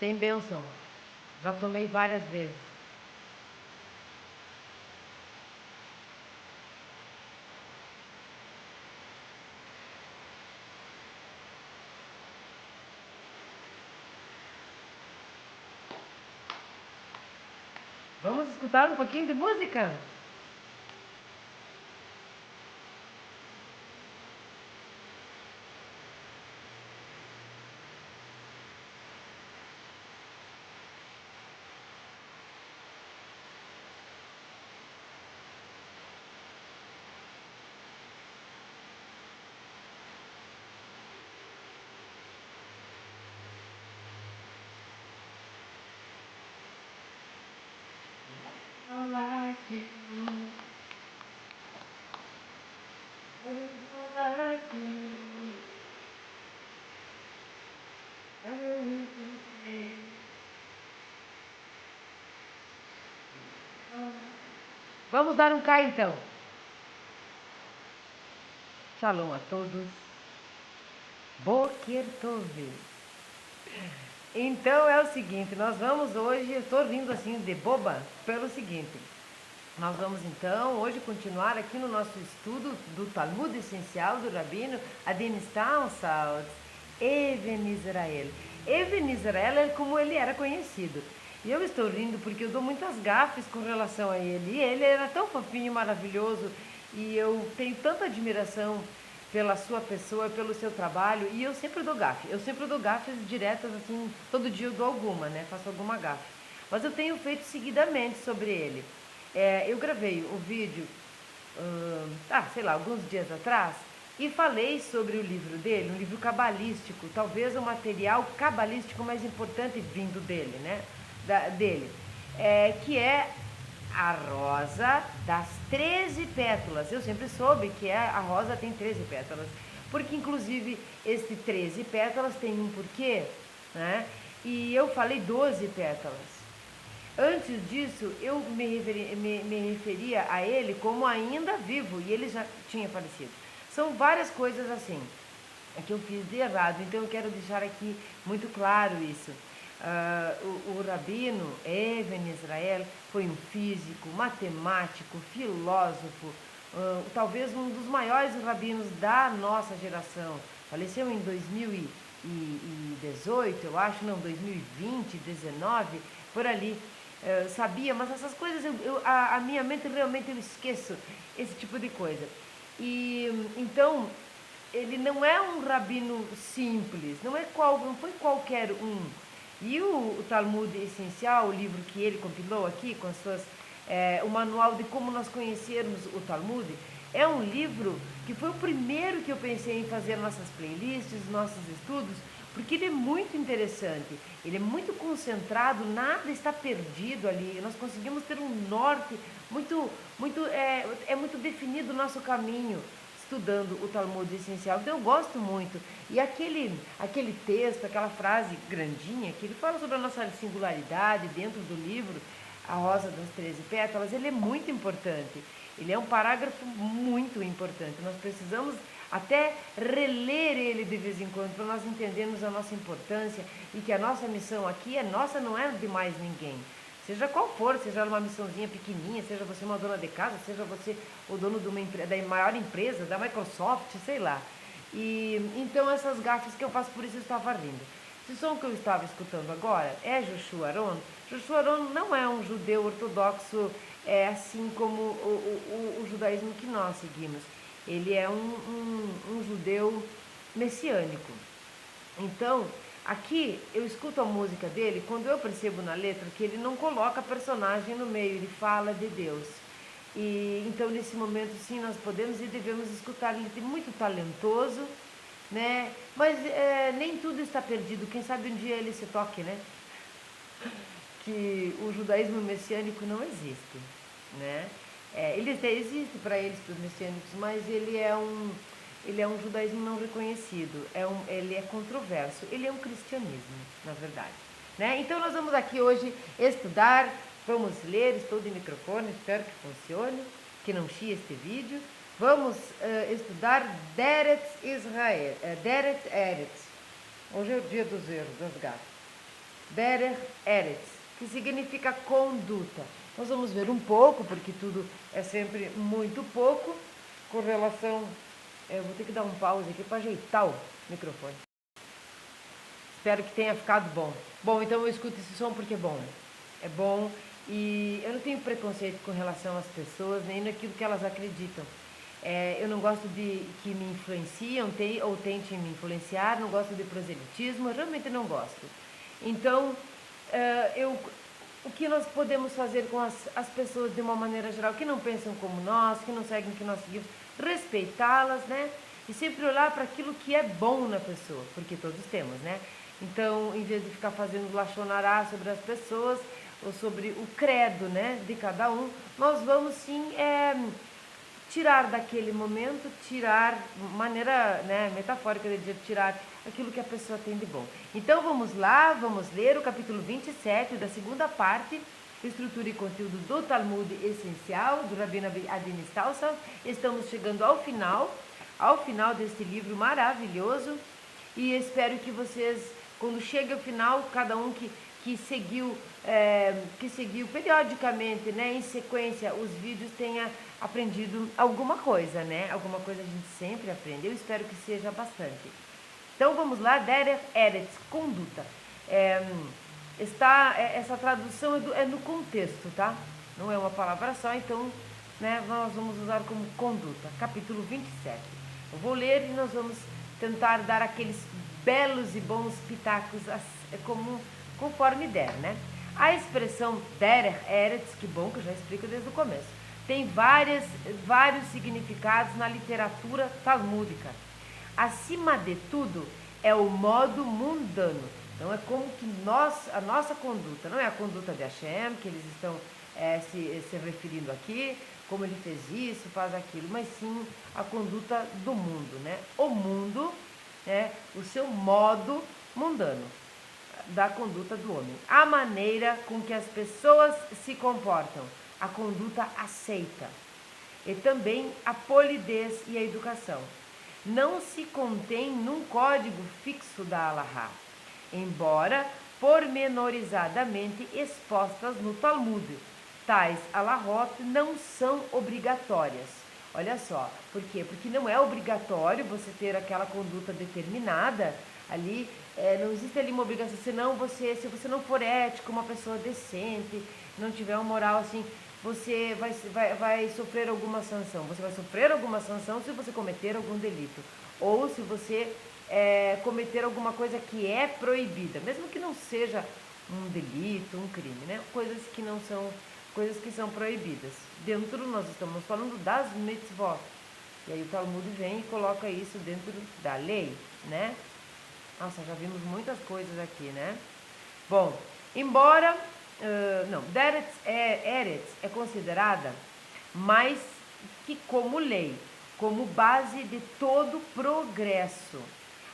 Tem bênção. Já tomei várias vezes. Vamos escutar um pouquinho de música? I like you. I like you. Vamos dar um K então. Shalom a todos. Boker Tov. Então é o seguinte, nós vamos hoje, eu estou rindo assim de boba, pelo seguinte. Nós vamos então hoje continuar aqui no nosso estudo do Talmud essencial do Rabino Adin Staunsaltz, Even Israel. Even Israel é como ele era conhecido. E eu estou rindo porque eu dou muitas gafes com relação a ele. E ele era tão fofinho, maravilhoso, e eu tenho tanta admiração pela sua pessoa, pelo seu trabalho, e eu sempre dou gafe. Eu sempre dou gafes diretas, assim, todo dia eu dou alguma, né? Faço alguma gafe. Mas eu tenho feito seguidamente sobre ele. Eu gravei o vídeo, sei lá, alguns dias atrás, e falei sobre o livro dele, um livro cabalístico, talvez o material cabalístico mais importante vindo dele, né? Dele, que é a rosa das 13 pétalas. Eu sempre soube que a rosa tem 13 pétalas, porque inclusive este 13 pétalas tem um porquê, né? E eu falei 12 pétalas. Antes disso, eu me referia a ele como ainda vivo, e ele já tinha falecido. São várias coisas assim que eu fiz de errado, então eu quero deixar aqui muito claro isso. O rabino Even Israel foi um físico, matemático, filósofo, talvez um dos maiores rabinos da nossa geração. Faleceu em 2018, eu acho, não, 2020, 19, por ali. Sabia, mas essas coisas a minha mente realmente eu esqueço esse tipo de coisa. E então ele não é um rabino simples, não foi qualquer um. E o Talmud Essencial, o livro que ele compilou aqui, com as suas, o manual de como nós conhecermos o Talmud, é um livro que foi o primeiro que eu pensei em fazer nossas playlists, nossos estudos, porque ele é muito interessante, ele é muito concentrado, nada está perdido ali, nós conseguimos ter um norte é muito definido o nosso caminho estudando o Talmud essencial, então eu gosto muito. E aquele texto, aquela frase grandinha, que ele fala sobre a nossa singularidade dentro do livro, A Rosa das 13 Pétalas, ele é muito importante. Ele é um parágrafo muito importante. Nós precisamos até reler ele de vez em quando para nós entendermos a nossa importância e que a nossa missão aqui é nossa, não é de mais ninguém. Seja qual for, seja uma missãozinha pequenininha, seja você uma dona de casa, seja você o dono de da maior empresa, da Microsoft, sei lá. E então essas gafes que eu faço, por isso eu estava rindo. Esse som que eu estava escutando agora é Joshua Aron. Joshua Aron não é um judeu ortodoxo, assim como o judaísmo que nós seguimos. Ele é um judeu messiânico. Então, aqui eu escuto a música dele quando eu percebo na letra que ele não coloca personagem no meio, ele fala de Deus. E então nesse momento sim nós podemos e devemos escutar. Ele é muito talentoso, né? Mas nem tudo está perdido. Quem sabe um dia ele se toque, né? Que o judaísmo messiânico não existe, né? Ele até existe para eles, para os messiânicos, mas ele é um judaísmo não reconhecido, ele é controverso, ele é um cristianismo, na verdade. Né? Então nós vamos aqui hoje estudar, vamos ler, estou de microfone, espero que funcione, que não chie este vídeo. Vamos estudar Deret Israel, Deret Eretz. Hoje é o dia dos erros, das gafas. Derech Eretz, que significa conduta. Nós vamos ver um pouco, porque tudo é sempre muito pouco, com relação... Eu vou ter que dar um pause aqui para ajeitar o microfone. Espero que tenha ficado bom. Bom, então eu escuto esse som porque é bom. É bom e eu não tenho preconceito com relação às pessoas, nem naquilo que elas acreditam. Eu não gosto de que me influenciam ou tentem me influenciar, não gosto de proselitismo, eu realmente não gosto. Então, o que nós podemos fazer com as pessoas de uma maneira geral, que não pensam como nós, que não seguem o que nós seguimos, respeitá-las, né? E sempre olhar para aquilo que é bom na pessoa, porque todos temos, né? Então, em vez de ficar fazendo lachonará sobre as pessoas, ou sobre o credo, né, de cada um, nós vamos sim tirar daquele momento, tirar, maneira, né, metafórica de dizer, tirar aquilo que a pessoa tem de bom. Então vamos lá, vamos ler o capítulo 27 da segunda parte, estrutura e conteúdo do Talmud essencial, do Rabino Adin Stalsa. Estamos chegando ao final deste livro maravilhoso, e espero que vocês, quando chegue ao final, cada um que seguiu periodicamente, né, em sequência, os vídeos tenha aprendido alguma coisa, né? Alguma coisa a gente sempre aprende. Eu espero que seja bastante. Então vamos lá, Derech Eretz, conduta. Essa tradução é no contexto, tá? Não é uma palavra só, então, né, nós vamos usar como conduta. Capítulo 27. Eu vou ler e nós vamos tentar dar aqueles belos e bons pitacos conforme der, né? A expressão Derech Eretz, que bom que eu já explico desde o começo, tem vários significados na literatura talmúdica. Acima de tudo, é o modo mundano. Então é como que a nossa conduta, não é a conduta de Hashem, que eles estão se referindo aqui, como ele fez isso, faz aquilo, mas sim a conduta do mundo, né? O mundo, o seu modo mundano da conduta do homem. A maneira com que as pessoas se comportam, a conduta aceita. E também a polidez e a educação. Não se contém num código fixo da Halahá, embora pormenorizadamente expostas no Talmud. Tais alahot não são obrigatórias. Olha só, por quê? Porque não é obrigatório você ter aquela conduta determinada ali, não existe ali uma obrigação, senão se você não for ético, uma pessoa decente, não tiver uma moral assim, você vai sofrer alguma sanção. Você vai sofrer alguma sanção se você cometer algum delito, ou se você cometer alguma coisa que é proibida, mesmo que não seja um delito, um crime, né? Coisas que são proibidas. Dentro, nós estamos falando das mitzvot. E aí o Talmud vem e coloca isso dentro da lei, né? Nossa, já vimos muitas coisas aqui, né? Bom, embora... Derech Eretz é considerada mais que como lei, como base de todo progresso.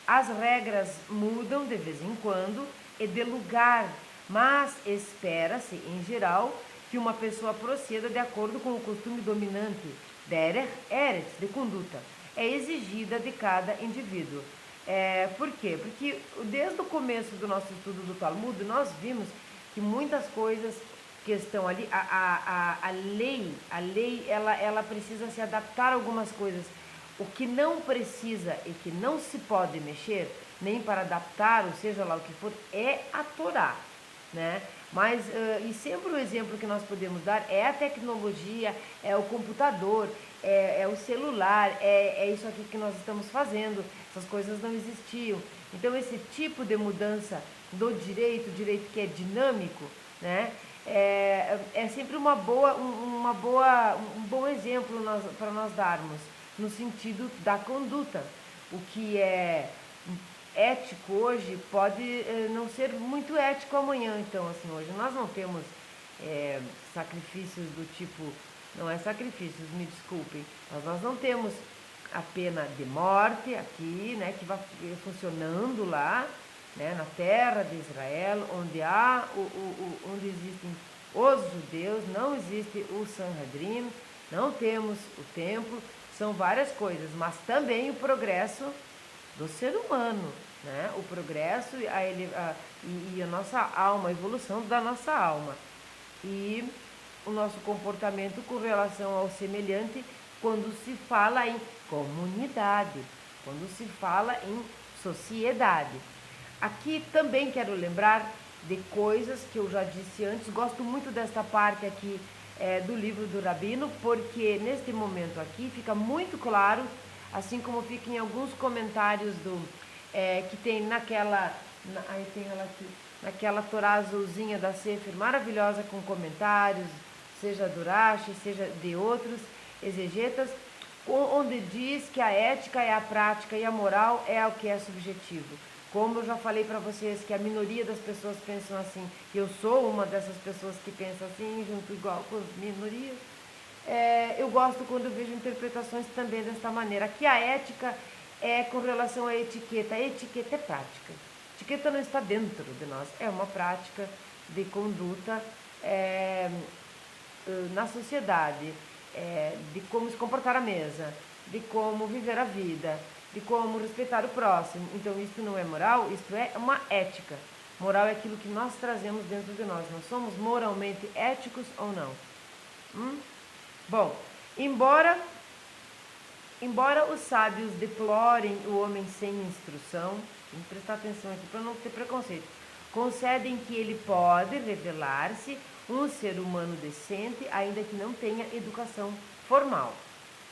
As regras mudam de vez em quando e de lugar, mas espera-se, em geral, que uma pessoa proceda de acordo com o costume dominante. Derech Eretz, de conduta, é exigida de cada indivíduo. Por quê? Porque desde o começo do nosso estudo do Talmud, nós vimos que muitas coisas que estão ali, a lei ela precisa se adaptar a algumas coisas. O que não precisa e que não se pode mexer, nem para adaptar, ou seja lá o que for, é a Torá, né? Mas, e sempre o exemplo que nós podemos dar é a tecnologia, é o computador, é o celular, é isso aqui que nós estamos fazendo. Essas coisas não existiam. Então, esse tipo de mudança do direito que é dinâmico, né? É sempre um bom exemplo para nós darmos, no sentido da conduta. O que é ético hoje pode não ser muito ético amanhã. Então, assim, hoje nós não temos sacrifícios do tipo, não é sacrifícios, me desculpem, mas nós não temos a pena de morte aqui, né, que vai funcionando lá, né, na terra de Israel, onde existem os judeus, não existe o Sanhedrin, não temos o templo, são várias coisas, mas também o progresso do ser humano, né? O progresso e a nossa alma, a evolução da nossa alma. E o nosso comportamento com relação ao semelhante quando se fala em comunidade, quando se fala em sociedade. Aqui também quero lembrar de coisas que eu já disse antes, gosto muito desta parte aqui do livro do Rabino, porque neste momento aqui fica muito claro, assim como fica em alguns comentários que tem aí tem ela aqui, naquela Torá azulzinha da Sefer, maravilhosa com comentários, seja do Rashi, seja de outros exegetas, onde diz que a ética é a prática e a moral é o que é subjetivo. Como eu já falei para vocês que a minoria das pessoas pensam assim, eu sou uma dessas pessoas que pensa assim, junto igual com as minorias, eu gosto quando eu vejo interpretações também desta maneira. Aqui a ética é com relação à etiqueta. A etiqueta é prática. A etiqueta não está dentro de nós, é uma prática de conduta na sociedade, de como se comportar à mesa, de como viver a vida, de como respeitar o próximo. Então isso não é moral, isso é uma ética. Moral é aquilo que nós trazemos dentro de nós. Nós somos moralmente éticos ou não? Bom, embora os sábios deplorem o homem sem instrução, tem que prestar atenção aqui para não ter preconceito, concedem que ele pode revelar-se um ser humano decente, ainda que não tenha educação formal.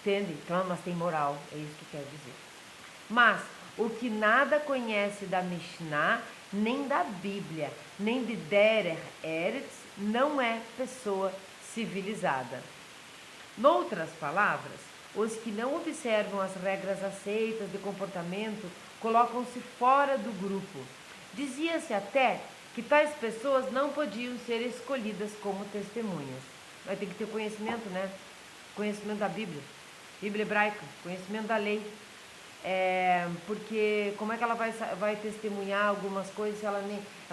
Entende? Então, mas tem moral, é isso que quer dizer. Mas o que nada conhece da Mishnah, nem da Bíblia, nem de Derech Eretz, não é pessoa civilizada. Noutras palavras, os que não observam as regras aceitas de comportamento colocam-se fora do grupo. Dizia-se até que tais pessoas não podiam ser escolhidas como testemunhas. Vai ter que ter conhecimento, né? Conhecimento da Bíblia, Bíblia hebraica, conhecimento da lei. Porque como é que ela vai testemunhar algumas coisas se ela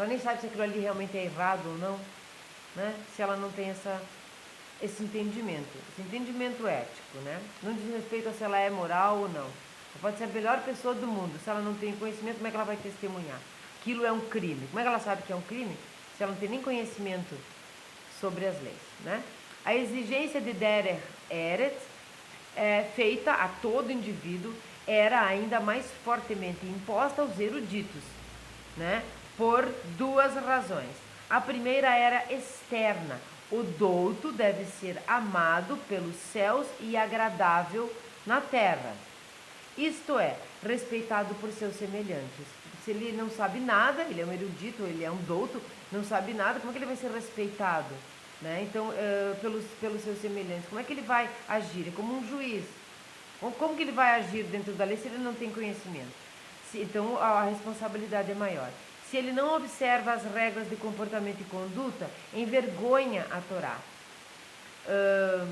nem sabe se aquilo ali realmente é errado ou não, né? Se ela não tem esse entendimento ético, né? Não diz respeito a se ela é moral ou não. Ela pode ser a melhor pessoa do mundo, se ela não tem conhecimento, como é que ela vai testemunhar? Aquilo é um crime. Como é que ela sabe que é um crime? Se ela não tem nem conhecimento sobre as leis, né? A exigência de Derech Eretz, feita a todo indivíduo, era ainda mais fortemente imposta aos eruditos, né? Por duas razões. A primeira era externa. O douto deve ser amado pelos céus e agradável na terra. Isto é, respeitado por seus semelhantes. Se ele não sabe nada, ele é um erudito, ele é um douto, não sabe nada, como é que ele vai ser respeitado? Né? Então, pelos seus semelhantes, como é que ele vai agir? É como um juiz. Como que ele vai agir dentro da lei se ele não tem conhecimento? Então, a responsabilidade é maior. Se ele não observa as regras de comportamento e conduta, envergonha a Torá.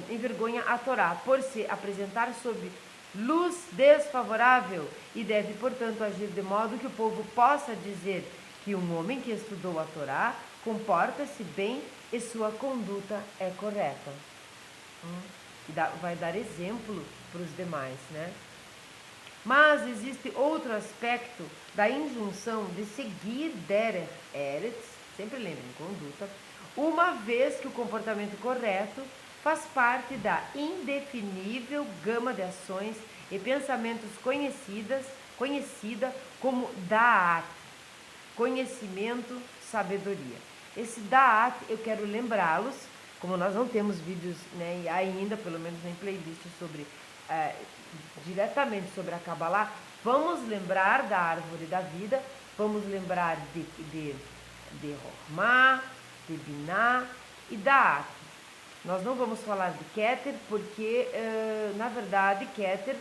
Envergonha a Torá por se apresentar sob luz desfavorável e deve, portanto, agir de modo que o povo possa dizer que um homem que estudou a Torá comporta-se bem e sua conduta é correta. Vai dar exemplo para os demais, né? Mas existe outro aspecto da injunção de seguir Derech Eretz, sempre lembrem, conduta, uma vez que o comportamento correto faz parte da indefinível gama de ações e pensamentos conhecida como Da'at, conhecimento, sabedoria. Esse Da'at, eu quero lembrá-los, como nós não temos vídeos, né, ainda, pelo menos em playlist, diretamente sobre a Kabbalah, vamos lembrar da árvore da vida, vamos lembrar de Rohmah, de Binah e Da'at. Nós não vamos falar de Keter, porque, na verdade, Keter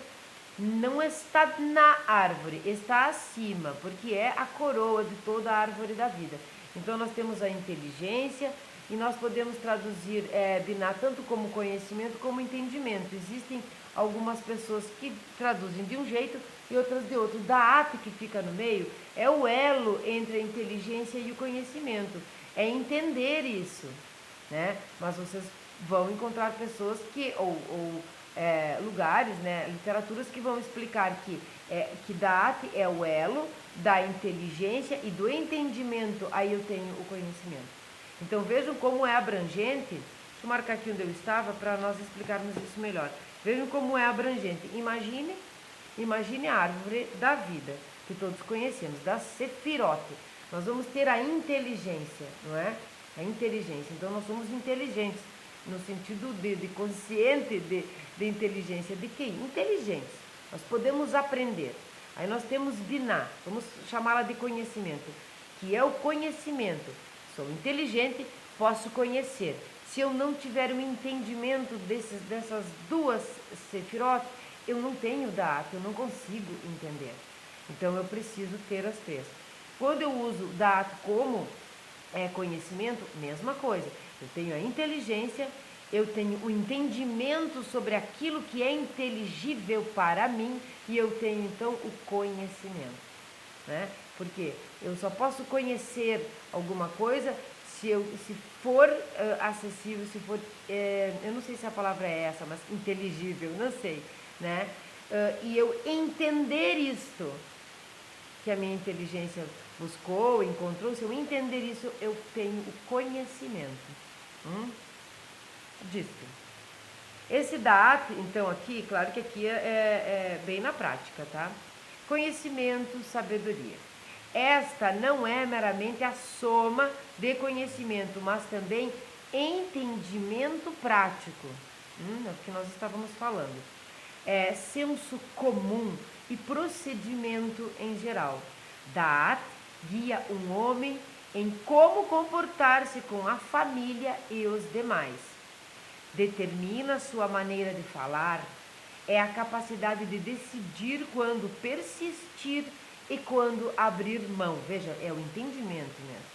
não está na árvore, está acima, porque é a coroa de toda a árvore da vida. Então, nós temos a inteligência e nós podemos traduzir Binah tanto como conhecimento como entendimento. Existem algumas pessoas que traduzem de um jeito e outras de outro. Da'at, que fica no meio, é o elo entre a inteligência e o conhecimento. É entender isso, né? Mas vocês vão encontrar pessoas que, ou lugares, né, literaturas que vão explicar que Da'at é o elo da inteligência e do entendimento, aí eu tenho o conhecimento. Então vejam como é abrangente, deixa eu marcar aqui onde eu estava para nós explicarmos isso melhor. Vejam como é abrangente. Imagine a árvore da vida, que todos conhecemos, da Sefirote. Nós vamos ter a inteligência, não é? A inteligência. Então nós somos inteligentes, no sentido de consciente de inteligência. De quem? Inteligentes. Nós podemos aprender. Aí nós temos Binah, vamos chamá-la de conhecimento, que é o conhecimento. Sou inteligente, posso conhecer. Se eu não tiver um entendimento dessas duas Sefirot, eu não tenho Da'at, eu não consigo entender. Então eu preciso ter as três. Quando eu uso Da'at como conhecimento, mesma coisa. Eu tenho a inteligência, eu tenho o entendimento sobre aquilo que é inteligível para mim e eu tenho então o conhecimento, né? Porque eu só posso conhecer alguma coisa se for acessível, se for, eu não sei se a palavra é essa, mas inteligível, não sei, né? E eu entender isto que a minha inteligência buscou, encontrou, se eu entender isso, eu tenho o conhecimento disso. Esse Da'at, então, aqui, claro que aqui é bem na prática, tá? Conhecimento, sabedoria. Esta não é meramente a soma de conhecimento, mas também entendimento prático. É o que nós estávamos falando. É senso comum e procedimento em geral. Da'at guia um homem em como comportar-se com a família e os demais. Determina sua maneira de falar, é a capacidade de decidir quando persistir e quando abrir mão. Veja, é o entendimento mesmo.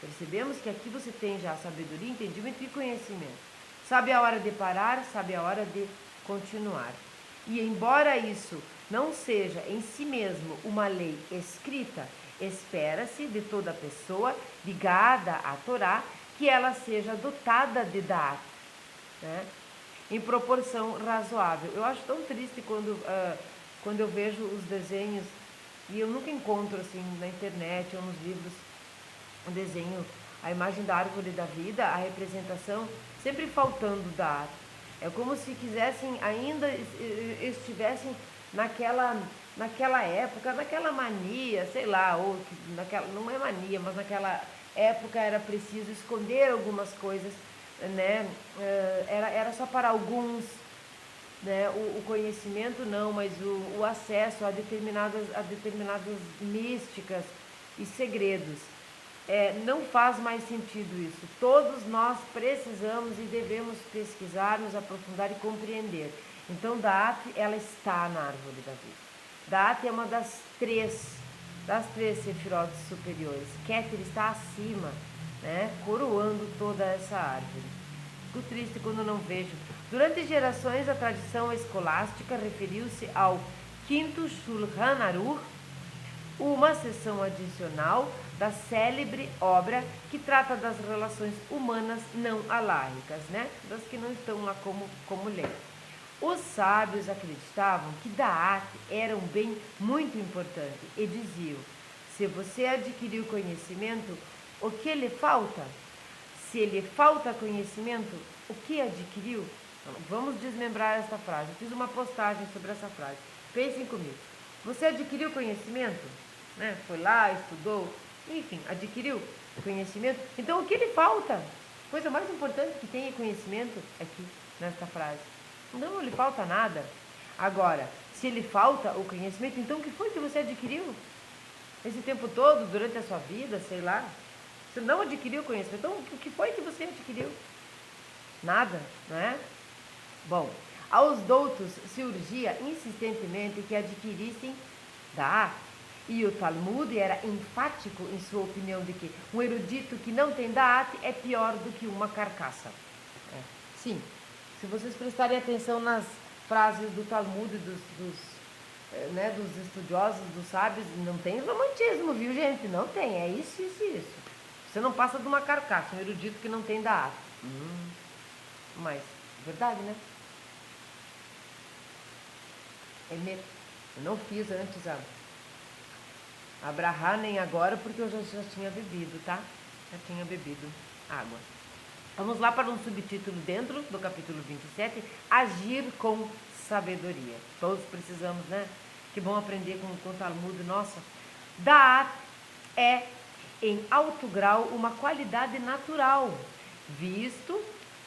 Percebemos que aqui você tem já sabedoria, entendimento e conhecimento. Sabe a hora de parar, sabe a hora de continuar. E embora isso não seja em si mesmo uma lei escrita, espera-se de toda pessoa ligada à Torá que ela seja dotada de Da'at, né? Em proporção razoável. Eu acho tão triste quando eu vejo os desenhos, e eu nunca encontro assim na internet ou nos livros um desenho, a imagem da árvore da vida, a representação, sempre faltando Da'at. É como se quisessem, ainda estivessem naquela época, naquela mania, sei lá, ou naquela, não é mania, mas naquela época era preciso esconder algumas coisas, né? Era só para alguns, né? O conhecimento não, mas o acesso a determinadas místicas e segredos. Não faz mais sentido isso. Todos nós precisamos e devemos pesquisar, nos aprofundar e compreender. Então, Da'at, ela está na árvore da vida. Da'at é uma das três Sefirot superiores. Keter está acima, né, coroando toda essa árvore. Fico triste quando não vejo. Durante gerações, a tradição escolástica referiu-se ao quinto Shulchan Aruch, uma seção adicional da célebre obra que trata das relações humanas não alárricas, né? Das que não estão lá como lei. Os sábios acreditavam que Da'at era um bem muito importante e diziam: se você adquiriu conhecimento, o que lhe falta? Se lhe falta conhecimento, o que adquiriu? Vamos desmembrar esta frase. Eu fiz uma postagem sobre essa frase. Pensem comigo. Você adquiriu conhecimento? Né? Foi lá, estudou, enfim, adquiriu conhecimento. Então, o que lhe falta? Coisa mais importante que tem é conhecimento aqui, nesta frase. Não lhe falta nada. Agora, se lhe falta o conhecimento, então o que foi que você adquiriu? Esse tempo todo, durante a sua vida, sei lá. Você não adquiriu conhecimento. Então, o que foi que você adquiriu? Nada, não é? Bom, aos doutos se urgia insistentemente que adquirissem Da'at. E o Talmud era enfático em sua opinião de que um erudito que não tem Da'at é pior do que uma carcaça. Sim, se vocês prestarem atenção nas frases do Talmud, dos estudiosos, dos sábios, não tem romantismo, viu, gente? Não tem, é isso, isso e isso. Você não passa de uma carcaça, um erudito que não tem Da'at. Mas, verdade, né? Eu não fiz antes a brahá nem agora, porque eu já tinha bebido, tá? Já tinha bebido água. Vamos lá para um subtítulo dentro do capítulo 27, agir com sabedoria. Todos precisamos, né? Que bom aprender com o Talmud, nossa. Da'at é, em alto grau, uma qualidade natural, visto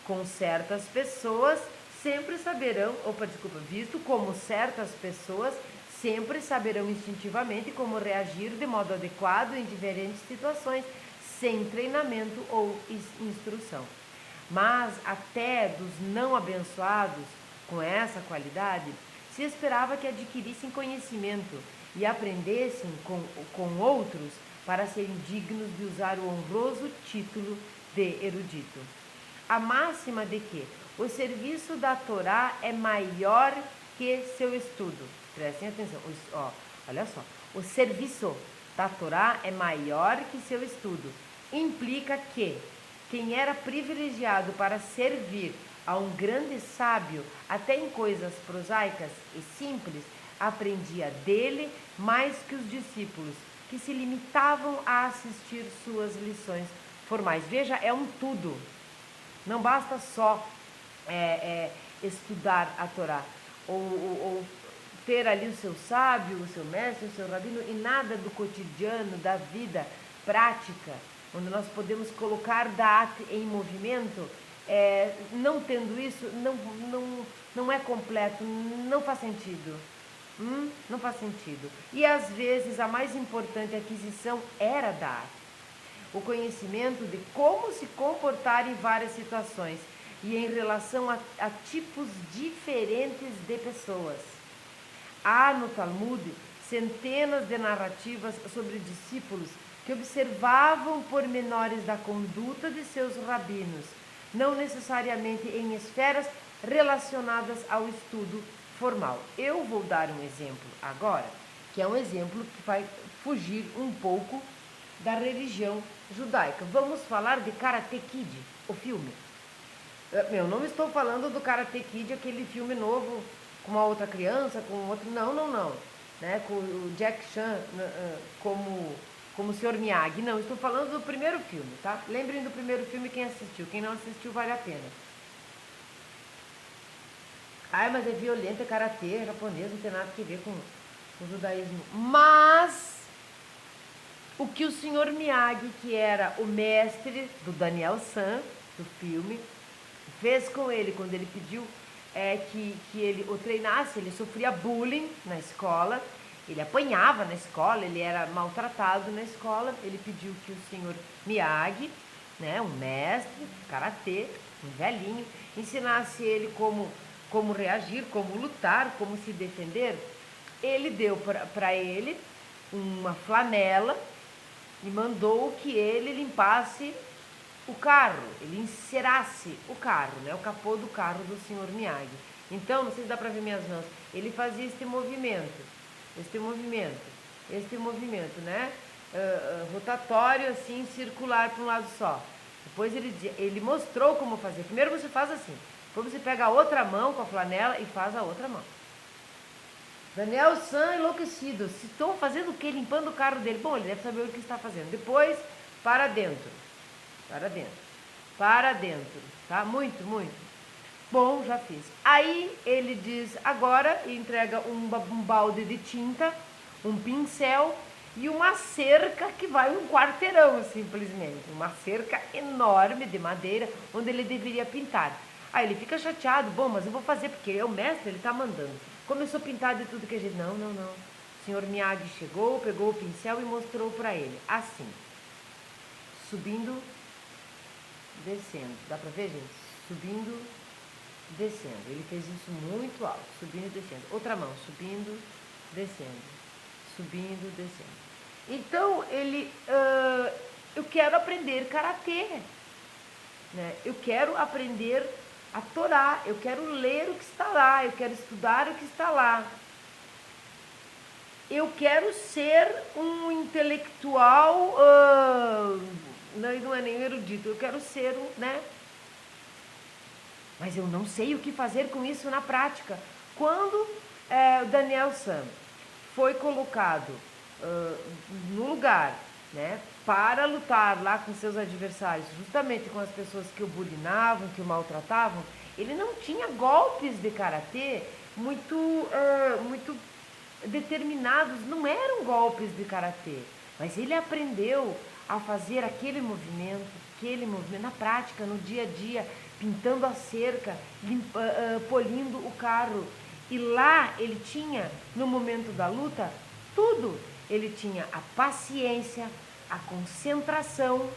com certas pessoas sempre saberão, visto como certas pessoas sempre saberão instintivamente como reagir de modo adequado em diferentes situações, sem treinamento ou instrução. Mas até dos não abençoados com essa qualidade, se esperava que adquirissem conhecimento e aprendessem com outros para serem dignos de usar o honroso título de erudito. A máxima de que o serviço da Torá é maior que seu estudo. Prestem atenção, olha só. O serviço da Torá é maior que seu estudo. Implica que quem era privilegiado para servir a um grande sábio, até em coisas prosaicas e simples, aprendia dele mais que os discípulos, que se limitavam a assistir suas lições formais. Veja, é um tudo. Não basta só estudar a Torá, ou ter ali o seu sábio, o seu mestre, o seu rabino, e nada do cotidiano, da vida prática, onde nós podemos colocar Da'at em movimento. Não tendo isso, não é completo, não faz sentido. Não faz sentido. E às vezes a mais importante aquisição era Da'at, o conhecimento de como se comportar em várias situações e em relação a tipos diferentes de pessoas. Há no Talmud centenas de narrativas sobre discípulos que observavam pormenores da conduta de seus rabinos, não necessariamente em esferas relacionadas ao estudo formal. Eu vou dar um exemplo agora, que é um exemplo que vai fugir um pouco da religião judaica. Vamos falar de Karate Kid, o filme. Eu não estou falando do Karate Kid, aquele filme novo com uma outra criança, com outro... Não. Né? Com o Jack Chan como o Sr. Miyagi. Não, estou falando do primeiro filme, tá? Lembrem do primeiro filme, quem assistiu. Quem não assistiu, vale a pena. Ai, mas é violento, é karatê, é japonês, não tem nada a ver com o judaísmo. Mas o que o Sr. Miyagi, que era o mestre do Daniel San, do filme, fez com ele quando ele pediu que ele o treinasse. Ele sofria bullying na escola, ele apanhava na escola, ele era maltratado na escola. Ele pediu que o Sr. Miyagi, né, um mestre, karatê, um velhinho, ensinasse ele como reagir, como lutar, como se defender. Ele deu para ele uma flanela e mandou que ele limpasse o carro, ele encerasse o carro, né, o capô do carro do Sr. Miyagi. Então, não sei se dá para ver minhas mãos, ele fazia este movimento, né, rotatório, assim, circular para um lado só. Depois ele mostrou como fazer. Primeiro você faz assim, depois você pega a outra mão com a flanela e faz a outra mão. Daniel San enlouquecido. Se estão fazendo o quê? Limpando o carro dele. Bom, ele deve saber o que está fazendo. Depois, para dentro. Tá? Muito. Bom, já fiz. Aí ele diz agora, e entrega um balde de tinta, um pincel e uma cerca que vai um quarteirão, simplesmente. Uma cerca enorme de madeira, onde ele deveria pintar. Aí ele fica chateado. Bom, mas eu vou fazer porque é o mestre, ele está mandando. Começou a pintar de tudo que a gente... Não. O Sr. Miyagi chegou, pegou o pincel e mostrou para ele. Assim. Subindo, descendo. Dá para ver, gente? Subindo, descendo. Ele fez isso muito alto. Subindo e descendo. Outra mão. Subindo, descendo. Subindo, descendo. Então, ele... eu quero aprender karatê. Né? Eu quero aprender a Torá, eu quero ler o que está lá, eu quero estudar o que está lá. Eu quero ser um intelectual, não é nem erudito, eu quero ser né? Mas eu não sei o que fazer com isso na prática. Quando o Daniel San foi colocado no lugar, né, para lutar lá com seus adversários, justamente com as pessoas que o bulinavam, que o maltratavam, ele não tinha golpes de karatê muito determinados, não eram golpes de karatê, mas ele aprendeu a fazer aquele movimento na prática, no dia a dia, pintando a cerca, polindo o carro. E lá ele tinha, no momento da luta, tudo. Ele tinha a paciência, a concentração,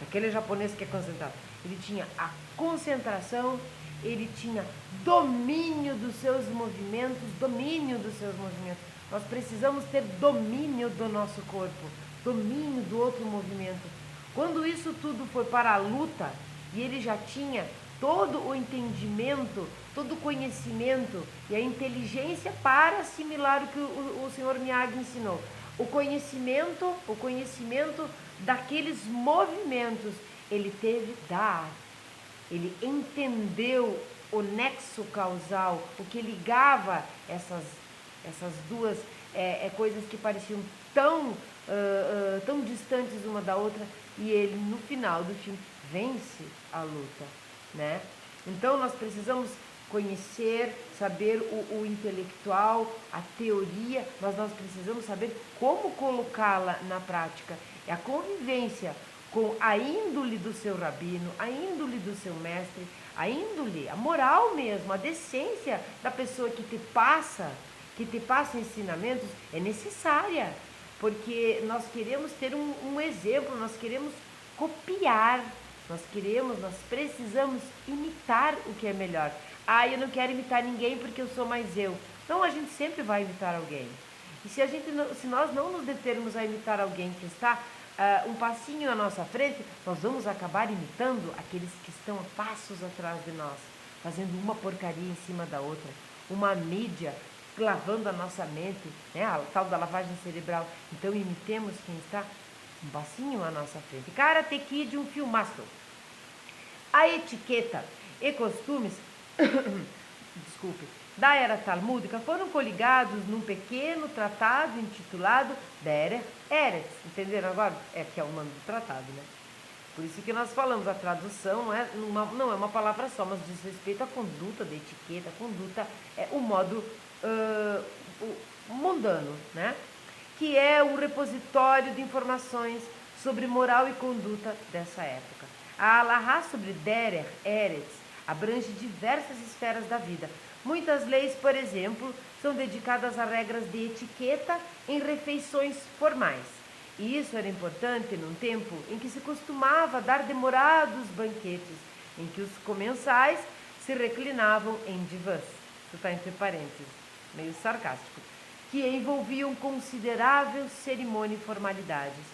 aquele japonês que é concentrado. Ele tinha a concentração, ele tinha domínio dos seus movimentos. Nós precisamos ter domínio do nosso corpo, domínio do outro movimento. Quando isso tudo foi para a luta, e ele já tinha todo o entendimento, todo o conhecimento e a inteligência para assimilar o que o senhor Miyagi ensinou. O conhecimento daqueles movimentos, ele teve ele entendeu o nexo causal, o que ligava essas duas coisas que pareciam tão distantes uma da outra, e ele, no final do filme, vence a luta, né? Então nós precisamos conhecer, saber o intelectual, a teoria, mas nós precisamos saber como colocá-la na prática. É a convivência com a índole do seu rabino, a índole do seu mestre, a índole, a moral mesmo, a decência da pessoa que te passa ensinamentos é necessária, porque nós queremos ter um exemplo, nós queremos copiar, nós precisamos imitar o que é melhor. Eu não quero imitar ninguém porque eu sou mais eu. Não, a gente sempre vai imitar alguém. E se nós não nos determos a imitar alguém que está um passinho à nossa frente, nós vamos acabar imitando aqueles que estão a passos atrás de nós, fazendo uma porcaria em cima da outra, uma mídia lavando a nossa mente, né, a tal da lavagem cerebral. Então imitemos quem está um passinho à nossa frente. Karate Kid, um filmaço. A etiqueta e costumes desculpe, da era talmúdica foram coligados num pequeno tratado intitulado Derech Eretz. Entenderam agora? Que é o nome do tratado, né? Por isso que nós falamos, a tradução não é uma palavra só, mas diz respeito à conduta, da etiqueta. A conduta é o modo mundano, né? Que é um repositório de informações sobre moral e conduta dessa época. A Alahá sobre Derech Eretz abrange diversas esferas da vida. Muitas leis, por exemplo, são dedicadas a regras de etiqueta em refeições formais. E isso era importante num tempo em que se costumava dar demorados banquetes, em que os comensais se reclinavam em divãs. Isso está entre parênteses, meio sarcástico, que envolviam considerável cerimônia e formalidades.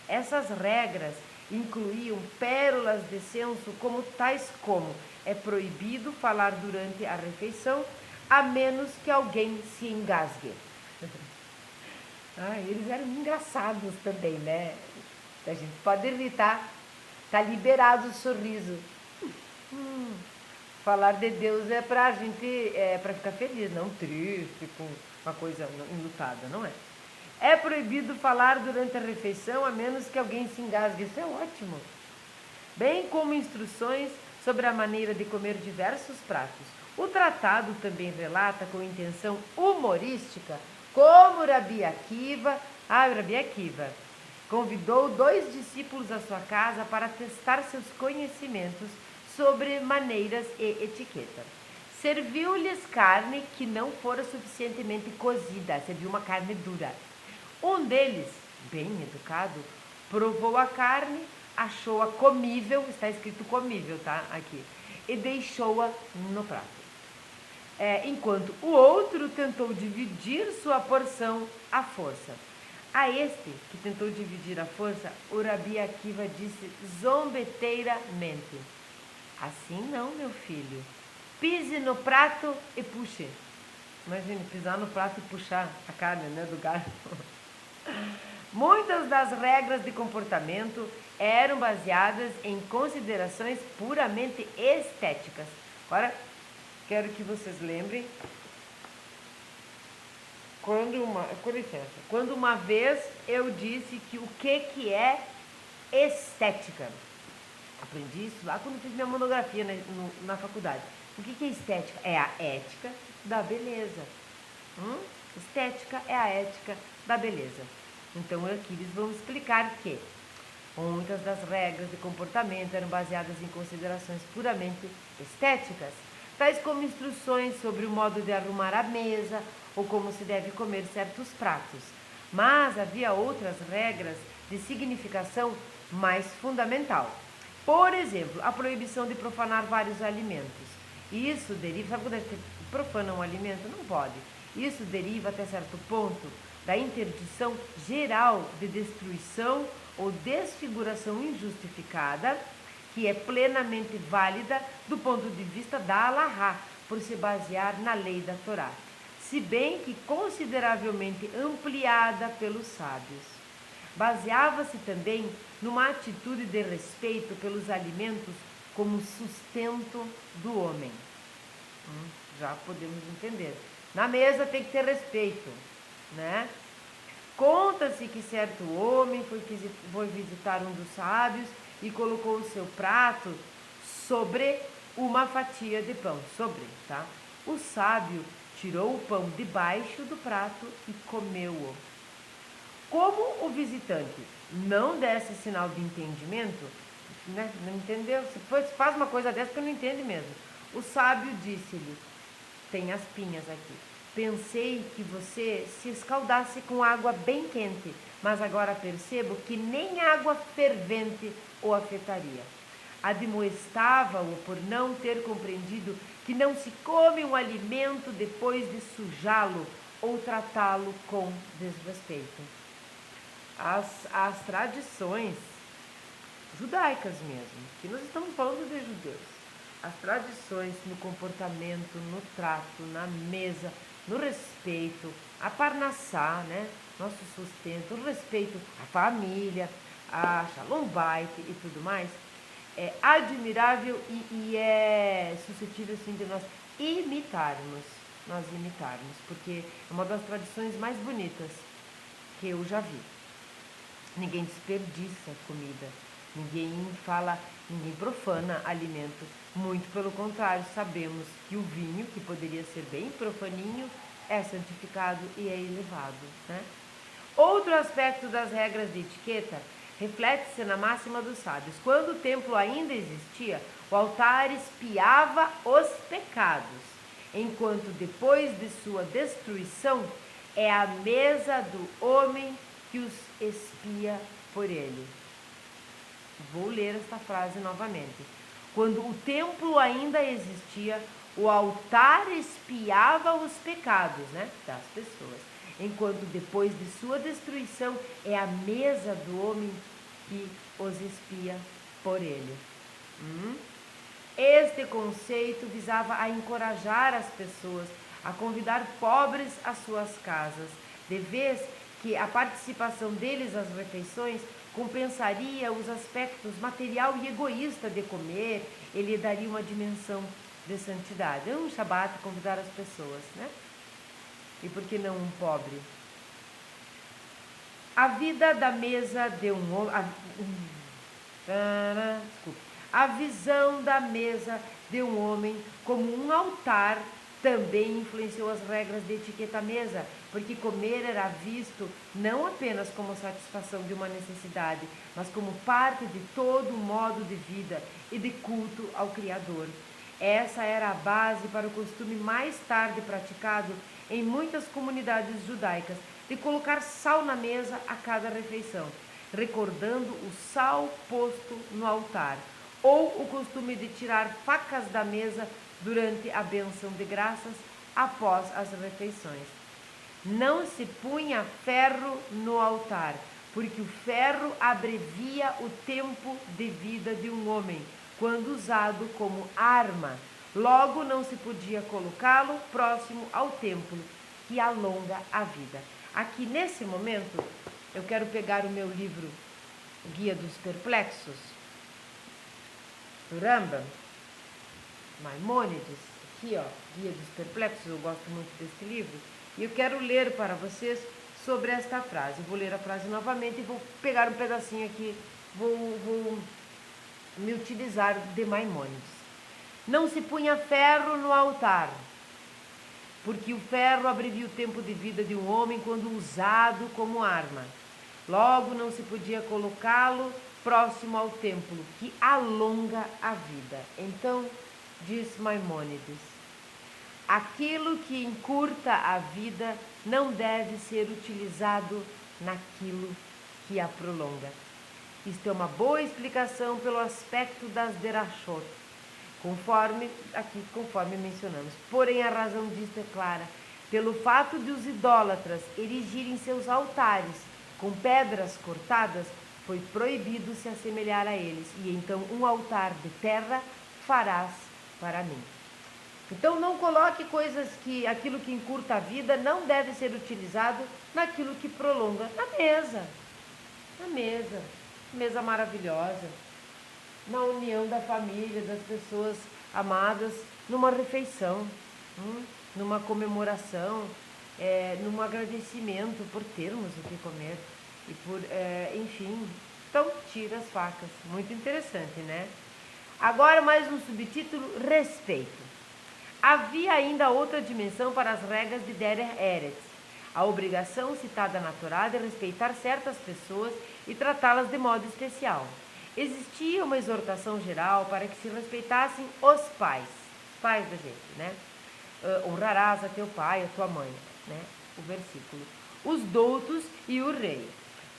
Essas regras incluíam pérolas de senso tais como: é proibido falar durante a refeição, a menos que alguém se engasgue. Eles eram engraçados também, né? A gente pode rir, tá? Tá liberado o sorriso. Falar de Deus é pra gente, pra ficar feliz, não triste, com uma coisa enlutada, não é? É proibido falar durante a refeição, a menos que alguém se engasgue. Isso é ótimo. Bem como instruções sobre a maneira de comer diversos pratos. O tratado também relata, com intenção humorística, como Rabi Akiva convidou 2 discípulos à sua casa para testar seus conhecimentos sobre maneiras e etiqueta. Serviu-lhes carne que não fora suficientemente cozida, serviu uma carne dura. Um deles, bem educado, provou a carne, achou-a comível, está escrito comível, tá? Aqui, e deixou-a no prato. Enquanto o outro tentou dividir sua porção à força. A este, que tentou dividir à força, o Rabi Akiva disse zombeteiramente: assim não, meu filho. Pise no prato e puxe. Imagine, pisar no prato e puxar a carne, né, do garfo. Muitas das regras de comportamento eram baseadas em considerações puramente estéticas. Agora, quero que vocês lembrem Com licença, quando uma vez eu disse que o que é estética. Aprendi isso lá quando fiz minha monografia na faculdade. O que é estética? É a ética da beleza. Estética é a ética da beleza. Então aqui eles vão explicar que muitas das regras de comportamento eram baseadas em considerações puramente estéticas, tais como instruções sobre o modo de arrumar a mesa ou como se deve comer certos pratos. Mas havia outras regras de significação mais fundamental. Por exemplo, a proibição de profanar vários alimentos. Isso deriva, sabe quando a gente profana um alimento? Não pode. Isso deriva até certo ponto da interdição geral de destruição ou desfiguração injustificada, que é plenamente válida do ponto de vista da Alahá, por se basear na lei da Torá, se bem que consideravelmente ampliada pelos sábios. Baseava-se também numa atitude de respeito pelos alimentos como sustento do homem. Já podemos entender. Na mesa tem que ter respeito, né? Conta-se que certo homem foi visitar um dos sábios e colocou o seu prato sobre uma fatia de pão. Sobre, tá? O sábio tirou o pão debaixo do prato e comeu-o. Como o visitante não desse sinal de entendimento, né? Não entendeu? Se faz uma coisa dessa que não entende mesmo. O sábio disse-lhe: tem as pinhas aqui. Pensei que você se escaldasse com água bem quente, mas agora percebo que nem água fervente o afetaria. Admoestava-o por não ter compreendido que não se come um alimento depois de sujá-lo ou tratá-lo com desrespeito. As tradições judaicas mesmo, que nós estamos falando de judeus, as tradições no comportamento, no trato, na mesa, no respeito, a parnassá, né? Nosso sustento, o respeito à família, a Shalom Bait e tudo mais, é admirável e é suscetível assim, de nós imitarmos, porque é uma das tradições mais bonitas que eu já vi. Ninguém desperdiça comida, ninguém profana alimento. Muito pelo contrário, sabemos que o vinho, que poderia ser bem profaninho, é santificado e é elevado, né? Outro aspecto das regras de etiqueta reflete-se na máxima dos sábios. Quando o templo ainda existia, o altar expiava os pecados, enquanto depois de sua destruição é a mesa do homem que os expia por ele. Vou ler esta frase novamente. Quando o templo ainda existia, o altar expiava os pecados, né, das pessoas, enquanto depois de sua destruição é a mesa do homem que os expia por ele. Este conceito visava a encorajar as pessoas a convidar pobres às suas casas, de vez que a participação deles às refeições compensaria os aspectos material e egoísta de comer, ele daria uma dimensão de santidade. É um Shabat convidar as pessoas, né? E por que não um pobre? A vida da mesa de um homem. A visão da mesa de um homem como um altar também influenciou as regras de etiqueta à mesa, porque comer era visto não apenas como satisfação de uma necessidade, mas como parte de todo o modo de vida e de culto ao Criador. Essa era a base para o costume mais tarde praticado em muitas comunidades judaicas de colocar sal na mesa a cada refeição, recordando o sal posto no altar, ou o costume de tirar facas da mesa durante a bênção de graças após as refeições. Não se punha ferro no altar, porque o ferro abrevia o tempo de vida de um homem, quando usado como arma. Logo, não se podia colocá-lo próximo ao templo, que alonga a vida. Aqui, nesse momento, eu quero pegar o meu livro Guia dos Perplexos, do Rambam, Maimônides, aqui ó, Guia dos Perplexos, eu gosto muito desse livro, E eu quero ler para vocês sobre esta frase. Eu vou ler a frase novamente e vou pegar um pedacinho aqui, vou me utilizar de Maimônides. Não se punha ferro no altar, porque o ferro abrevia o tempo de vida de um homem quando usado como arma. Logo não se podia colocá-lo próximo ao templo, que alonga a vida. Então, diz Maimônides, aquilo que encurta a vida não deve ser utilizado naquilo que a prolonga. Isto é uma boa explicação pelo aspecto das derachot, conforme mencionamos. Porém, a razão disto é clara, pelo fato de os idólatras erigirem seus altares com pedras cortadas, foi proibido se assemelhar a eles, e então um altar de terra farás para mim. Então não coloque coisas que, aquilo que encurta a vida não deve ser utilizado naquilo que prolonga. Mesa maravilhosa, na união da família, das pessoas amadas, numa refeição, numa comemoração, num agradecimento por termos o que comer e por, enfim, então tira as facas. Muito interessante, né? Agora mais um subtítulo, respeito. Havia ainda outra dimensão para as regras de Derech Eretz. A obrigação citada na Torá de respeitar certas pessoas e tratá-las de modo especial. Existia uma exortação geral para que se respeitassem os pais da gente, né? Honrarás a teu pai, a tua mãe, né? O versículo. Os doutos e o rei.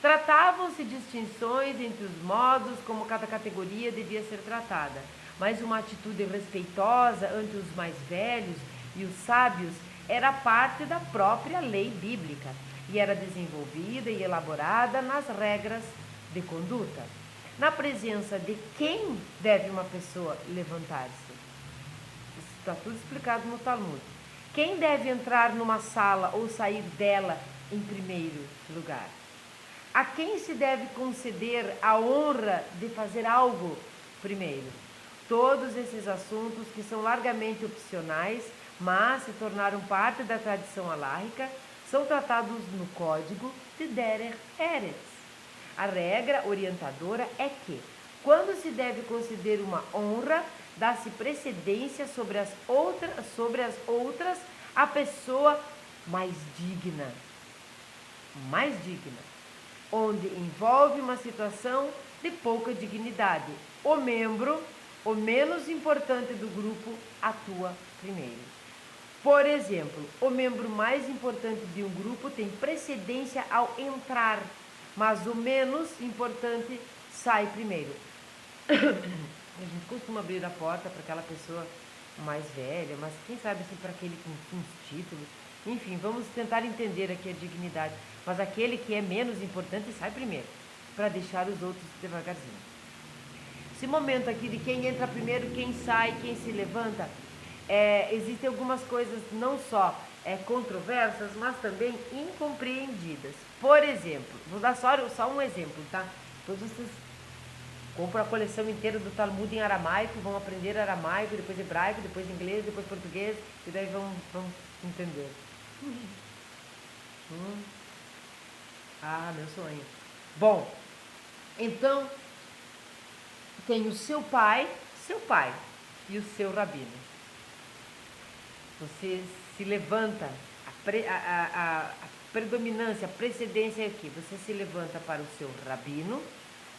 Tratavam-se distinções entre os modos como cada categoria devia ser tratada, mas uma atitude respeitosa ante os mais velhos e os sábios era parte da própria lei bíblica e era desenvolvida e elaborada nas regras de conduta. Na presença de quem deve uma pessoa levantar-se? Isso está tudo explicado no Talmud. Quem deve entrar numa sala ou sair dela em primeiro lugar? A quem se deve conceder a honra de fazer algo primeiro? Todos esses assuntos, que são largamente opcionais, mas se tornaram parte da tradição alárrica, são tratados no Código de Derech Eretz. A regra orientadora é que, quando se deve conceder uma honra, dá-se precedência sobre as outras à pessoa mais digna, onde envolve uma situação de pouca dignidade. O membro, o menos importante do grupo, atua primeiro. Por exemplo, o membro mais importante de um grupo tem precedência ao entrar, mas o menos importante sai primeiro. A gente costuma abrir a porta para aquela pessoa mais velha, mas quem sabe assim para aquele com uns títulos. Enfim, vamos tentar entender aqui a dignidade. Mas aquele que é menos importante sai primeiro, para deixar os outros devagarzinho. Esse momento aqui de quem entra primeiro, quem sai, quem se levanta, existem algumas coisas não só controversas, mas também incompreendidas. Por exemplo, vou dar só um exemplo, tá? Todos vocês compram a coleção inteira do Talmud em aramaico, vão aprender aramaico, depois hebraico, depois inglês, depois português, e daí vão entender. Ah, meu sonho. Bom, então tem o seu pai e o seu rabino. Você se levanta, a predominância, a precedência é aqui. Você se levanta para o seu rabino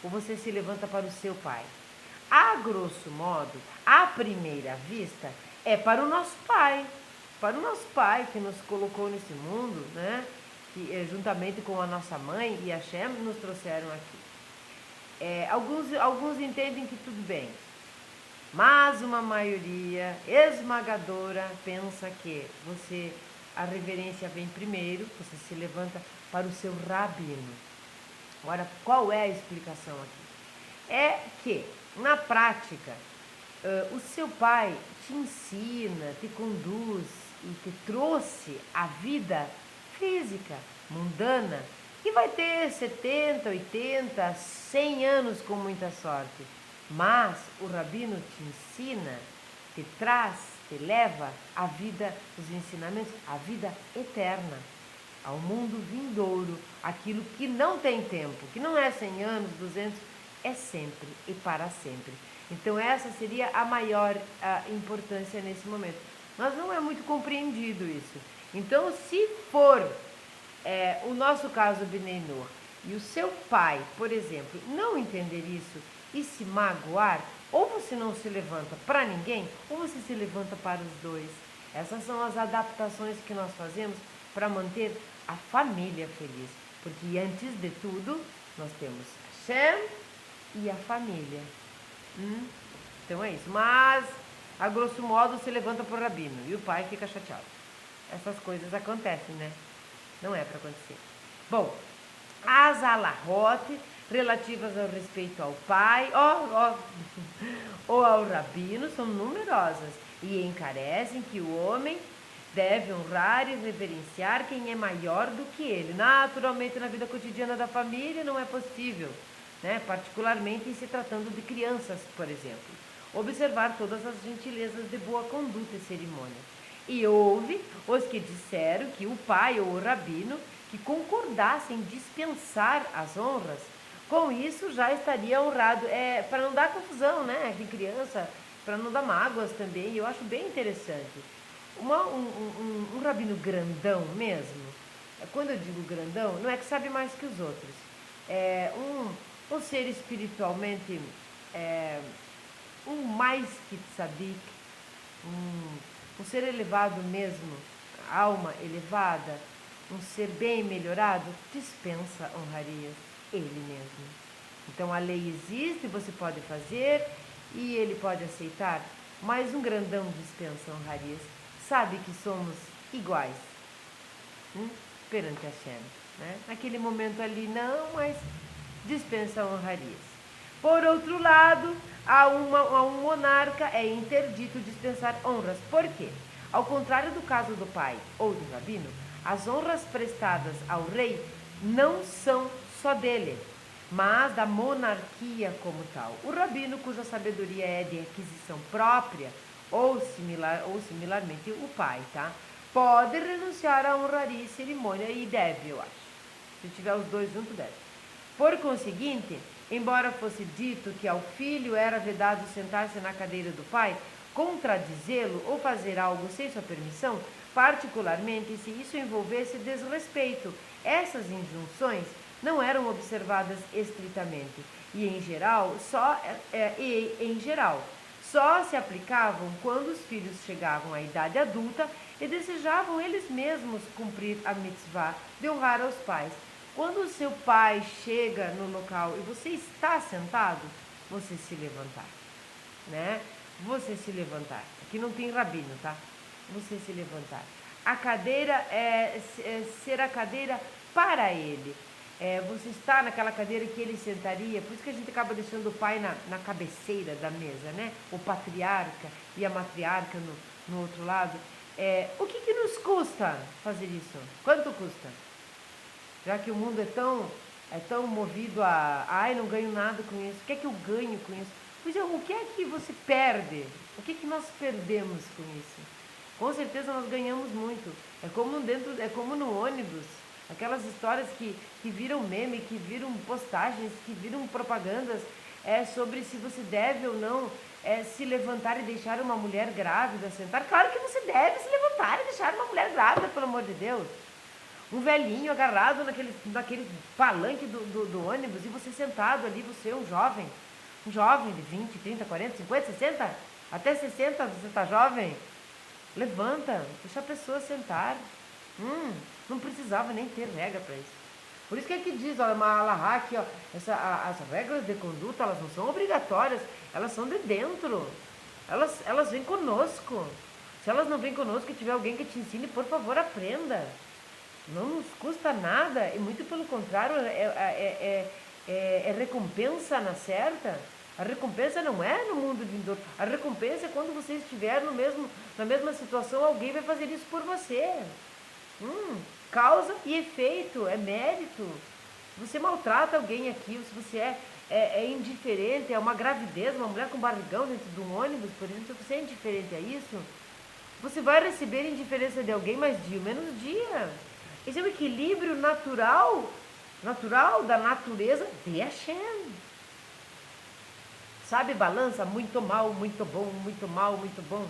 ou você se levanta para o seu pai? A grosso modo, à primeira vista, é para o nosso pai. Para o nosso pai que nos colocou nesse mundo, né? Que juntamente com a nossa mãe e a Hashem nos trouxeram aqui. Alguns entendem que tudo bem, mas uma maioria esmagadora pensa que a reverência vem primeiro, você se levanta para o seu rabino. Agora, qual é a explicação aqui? É que, na prática, o seu pai te ensina, te conduz e te trouxe a vida física, mundana, que vai ter 70, 80, 100 anos com muita sorte. Mas o rabino te ensina te traz, te leva à vida, os ensinamentos, à vida eterna, ao mundo vindouro, aquilo que não tem tempo, que não é 100 anos, 200, é sempre e para sempre. Então essa seria a maior importância nesse momento. Mas não é muito compreendido isso. Então, se for o nosso caso Bnei Noach, e o seu pai, por exemplo, não entender isso e se magoar, ou você não se levanta para ninguém, ou você se levanta para os dois. Essas são as adaptações que nós fazemos para manter a família feliz. Porque antes de tudo, nós temos Hashem e a família. Então é isso. Mas, a grosso modo, se levanta para o rabino e o pai fica chateado. Essas coisas acontecem, né? Não é para acontecer. Bom, as alahot relativas ao respeito ao pai ou ao rabino são numerosas e encarecem que o homem deve honrar e reverenciar quem é maior do que ele. Naturalmente, na vida cotidiana da família não é possível, né? Particularmente em se tratando de crianças, por exemplo. Observar todas as gentilezas de boa conduta e cerimônia. E houve os que disseram que o pai ou o rabino que concordassem dispensar as honras, com isso já estaria honrado. Para não dar confusão, né? De criança, para não dar mágoas também. Eu acho bem interessante. Um rabino grandão mesmo, quando eu digo grandão, não é que sabe mais que os outros. É um ser espiritualmente, um mais que tzadik, um ser elevado mesmo, alma elevada, um ser bem melhorado, dispensa honrarias, ele mesmo. Então a lei existe, você pode fazer e ele pode aceitar, mas um grandão dispensa honrarias, sabe que somos iguais perante Hashem. Né? Naquele momento ali não, mas dispensa honrarias. Por outro lado, a um monarca é interdito dispensar honras. Por quê? Ao contrário do caso do pai ou do rabino, as honras prestadas ao rei não são só dele, mas da monarquia como tal. O rabino, cuja sabedoria é de aquisição própria, ou similarmente o pai, tá? Pode renunciar à honraria e cerimônia e deve, eu acho. Se tiver os dois juntos, deve. Por conseguinte, embora fosse dito que ao filho era vedado sentar-se na cadeira do pai, contradizê-lo ou fazer algo sem sua permissão, particularmente se isso envolvesse desrespeito. Essas injunções não eram observadas estritamente e, em geral, só se aplicavam quando os filhos chegavam à idade adulta e desejavam eles mesmos cumprir a mitzvah de honrar aos pais. Quando o seu pai chega no local e você está sentado, você se levantar, né? Você se levantar. Aqui não tem rabino, tá? Você se levantar. A cadeira ser a cadeira para ele. Você está naquela cadeira que ele sentaria, por isso que a gente acaba deixando o pai na cabeceira da mesa, né? O patriarca e a matriarca no outro lado. O que nos custa fazer isso? Quanto custa? Já que o mundo é tão movido ai, não ganho nada com isso, o que é que eu ganho com isso? Pois o que é que você perde? O que é que nós perdemos com isso? Com certeza nós ganhamos muito. É como no ônibus, aquelas histórias que viram meme, que viram postagens, que viram propagandas sobre se você deve ou não se levantar e deixar uma mulher grávida sentar. Claro que você deve se levantar e deixar uma mulher grávida, pelo amor de Deus. Um velhinho agarrado naquele palanque do ônibus e você sentado ali, você é um jovem de 20, 30, 40, 50, 60, até 60 você está jovem. Levanta, deixa a pessoa sentar. Não precisava nem ter regra para isso. Por isso que aqui diz, ó, uma alahá aqui, ó, as regras de conduta, elas não são obrigatórias, elas são de dentro. Elas vêm conosco. Se elas não vêm conosco e tiver alguém que te ensine, por favor, aprenda. Não nos custa nada, e muito pelo contrário, é recompensa na certa. A recompensa não é no mundo vindouro. A recompensa é quando você estiver na mesma situação, alguém vai fazer isso por você. Causa e efeito, é mérito. Se você maltrata alguém aqui, se você é indiferente a uma gravidez, uma mulher com barrigão dentro de um ônibus, por exemplo, você é indiferente a isso, você vai receber indiferença de alguém mais dia ou menos dia. Esse é o equilíbrio natural da natureza de Hashem. Sabe, balança muito mal, muito bom, muito mal, muito bom.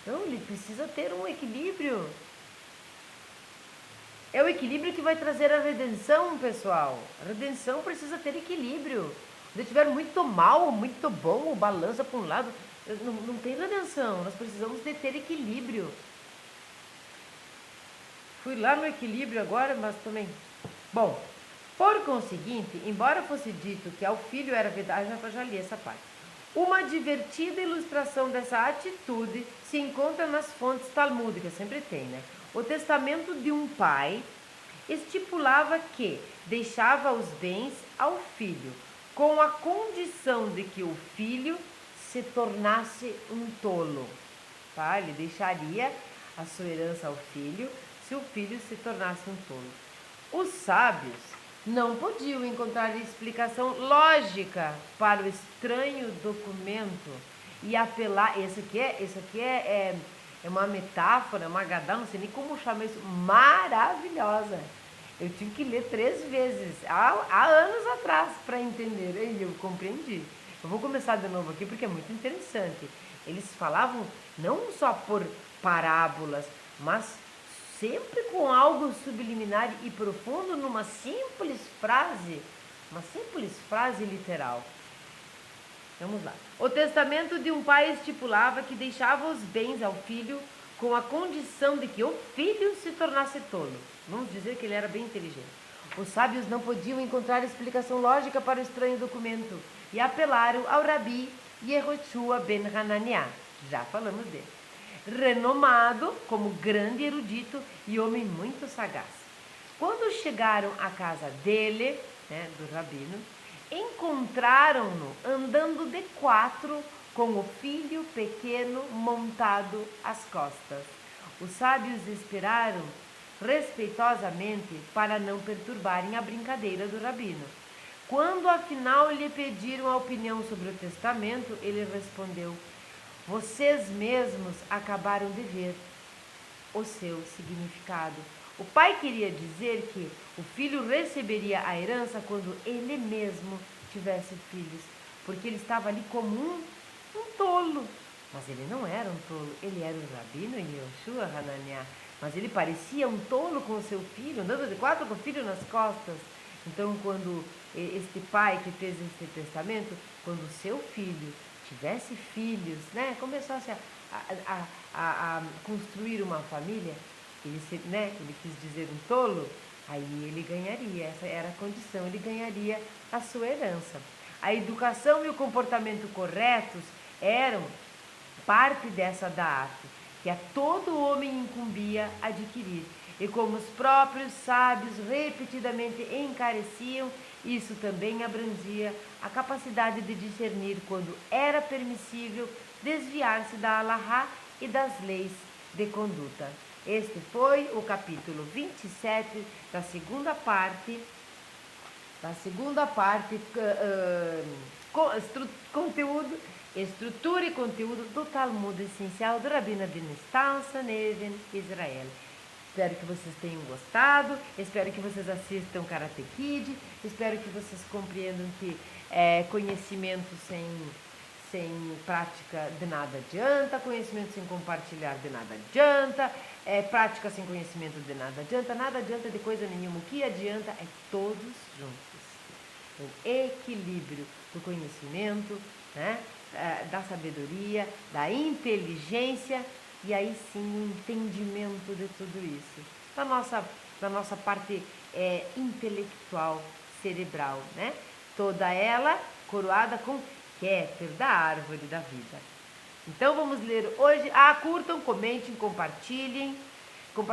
Então ele precisa ter um equilíbrio. É o equilíbrio que vai trazer a redenção, pessoal. A redenção precisa ter equilíbrio. Se estiver muito mal, muito bom, balança para um lado, não tem redenção. Nós precisamos de ter equilíbrio. Fui lá no equilíbrio agora, mas também... Bom, por conseguinte, embora fosse dito que ao filho era verdade, já li essa parte. Uma divertida ilustração dessa atitude se encontra nas fontes talmúdicas, sempre tem, né? O testamento de um pai estipulava que deixava os bens ao filho, com a condição de que o filho se tornasse um tolo. Tá? Ele deixaria a sua herança ao filho se o filho se tornasse um tolo. Os sábios não podiam encontrar explicação lógica para o estranho documento e apelar. Esse aqui é uma metáfora, uma gadá, não sei nem como chamar isso, maravilhosa. Eu tive que ler 3 vezes, há anos atrás, para entender, e eu compreendi. Eu vou começar de novo aqui porque é muito interessante. Eles falavam não só por parábolas, mas sempre com algo subliminar e profundo numa simples frase literal. Vamos lá. O testamento de um pai estipulava que deixava os bens ao filho com a condição de que o filho se tornasse tolo. Vamos dizer que ele era bem inteligente. Os sábios não podiam encontrar explicação lógica para o estranho documento e apelaram ao Rabi Yehoshua ben Hananiah. Já falamos dele. Renomado como grande erudito e homem muito sagaz. Quando chegaram à casa dele, do rabino, encontraram-no andando de 4 com o filho pequeno montado às costas. Os sábios esperaram respeitosamente para não perturbarem a brincadeira do rabino. Quando afinal lhe pediram a opinião sobre o testamento, ele respondeu: vocês mesmos acabaram de ver o seu significado. O pai queria dizer que o filho receberia a herança quando ele mesmo tivesse filhos, porque ele estava ali como um tolo. Mas ele não era um tolo, ele era o rabino Yehoshua Hananiah. Mas ele parecia um tolo com o seu filho, andando de 4 com o filho nas costas. Então, quando este pai que fez este testamento, quando o seu filho tivesse filhos, começasse a construir uma família, ele quis dizer um tolo, aí ele ganharia, essa era a condição, ele ganharia a sua herança. A educação e o comportamento corretos eram parte dessa da arte, que a todo homem incumbia adquirir. E como os próprios sábios repetidamente encareciam, isso também abrangia a capacidade de discernir quando era permissível desviar-se da Alahá e das leis de conduta. Este foi o capítulo 27 da segunda parte, conteúdo, estrutura e conteúdo do Talmud essencial do Rabino Adin Sanhedrin, Israel. Espero que vocês tenham gostado, espero que vocês assistam Karate Kid, espero que vocês compreendam que conhecimento sem prática de nada adianta, conhecimento sem compartilhar de nada adianta, prática sem conhecimento de nada adianta de coisa nenhuma. O que adianta é todos juntos. O equilíbrio do conhecimento, da sabedoria, da inteligência e aí sim o entendimento de tudo isso. Da nossa parte intelectual, cerebral, Toda ela coroada com Kéter da árvore da vida. Então vamos ler hoje. Curtam, comentem, compartilhem com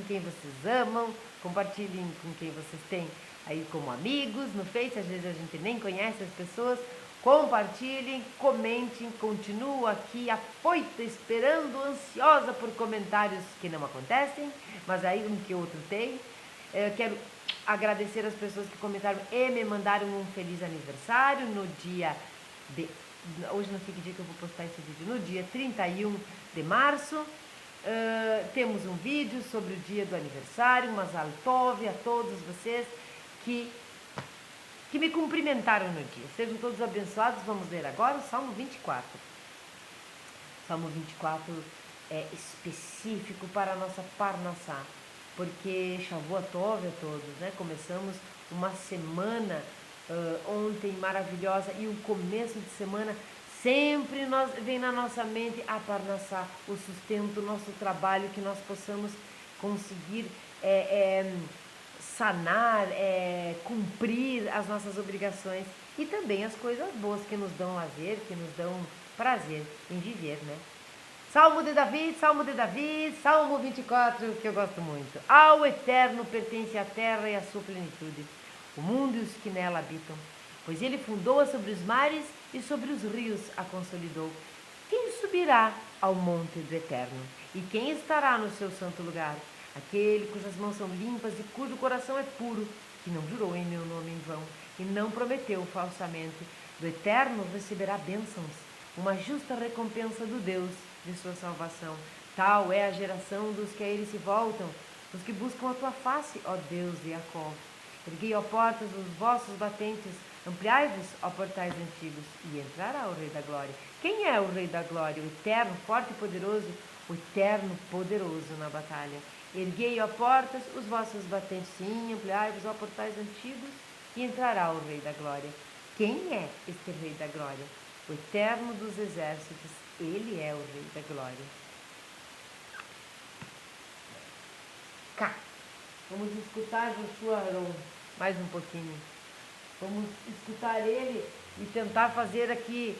quem vocês amam, compartilhem com quem vocês têm aí como amigos no Face. Às vezes a gente nem conhece as pessoas. Compartilhem, comentem, continuo aqui afoita, esperando, ansiosa por comentários que não acontecem, mas aí um que outro tem. Eu quero agradecer as pessoas que comentaram e me mandaram um feliz aniversário no dia de... Hoje não sei que dia que eu vou postar esse vídeo. No dia 31 de março. Temos um vídeo sobre o dia do aniversário. Mazal Tov a todos vocês que me cumprimentaram no dia. Sejam todos abençoados. Vamos ler agora o Salmo 24. Salmo 24 é específico para a nossa Parnassá, porque Shavua Tov a todos, né? Começamos uma semana ontem maravilhosa e o começo de semana sempre vem na nossa mente a Parnassá, o sustento, o nosso trabalho, que nós possamos conseguir sanar, cumprir as nossas obrigações e também as coisas boas que nos dão lazer, que nos dão prazer em viver, né? Salmo de Davi, Salmo 24, que eu gosto muito. Ao Eterno pertence a terra e a sua plenitude, o mundo e os que nela habitam. Pois ele fundou-a sobre os mares e sobre os rios a consolidou. Quem subirá ao monte do Eterno? E quem estará no seu santo lugar? Aquele cujas mãos são limpas e cujo coração é puro, que não jurou em meu nome em vão e não prometeu falsamente. Do Eterno receberá bênçãos, uma justa recompensa do Deus de sua salvação. Tal é a geração dos que a ele se voltam, os que buscam a tua face, ó Deus de Jacó. Erguei, ó portas, os vossos batentes, ampliai-vos, ó portais antigos, e entrará o Rei da Glória. Quem é o Rei da Glória? O Eterno, forte e poderoso, o Eterno poderoso na batalha. Erguei, ó portas, os vossos batentes, sim, ampliai-vos, ó portais antigos, e entrará o Rei da Glória. Quem é este Rei da Glória? O Eterno dos exércitos, ele é o Rei da Glória. Cá. Vamos escutar Joshua Aron mais um pouquinho. Vamos escutar ele e tentar fazer aqui,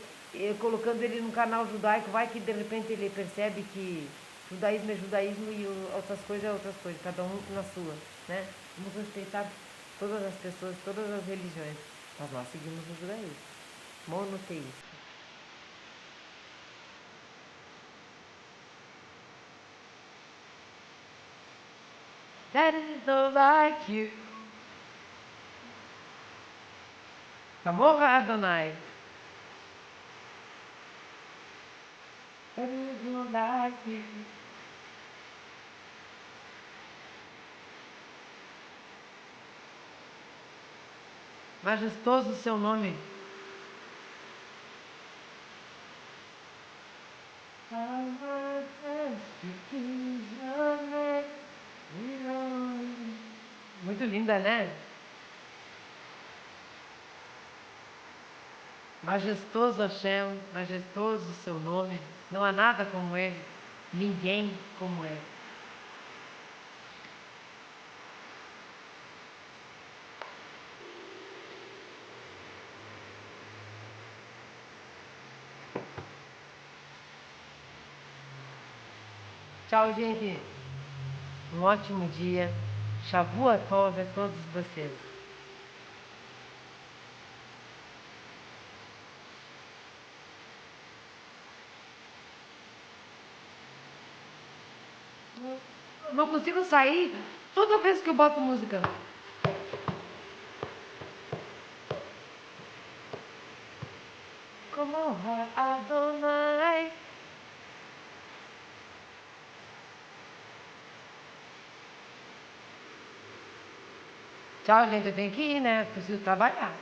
colocando ele no canal judaico. Vai que de repente ele percebe que judaísmo é judaísmo e outras coisas é outras coisas, cada um na sua, né? Vamos respeitar todas as pessoas, todas as religiões, mas nós seguimos o judaísmo monoteísta. That is not like you. Amor Adonai. That is not like you. Majestoso o seu nome. Muito linda, né? Majestoso Hashem, majestoso o seu nome. Não há nada como ele, ninguém como ele. Tchau, gente. Um ótimo dia. Shavua Tov a todos vocês. Não consigo sair toda vez que eu boto música. Como Adonai. Tchau, gente. Eu tenho que ir, né? Preciso trabalhar.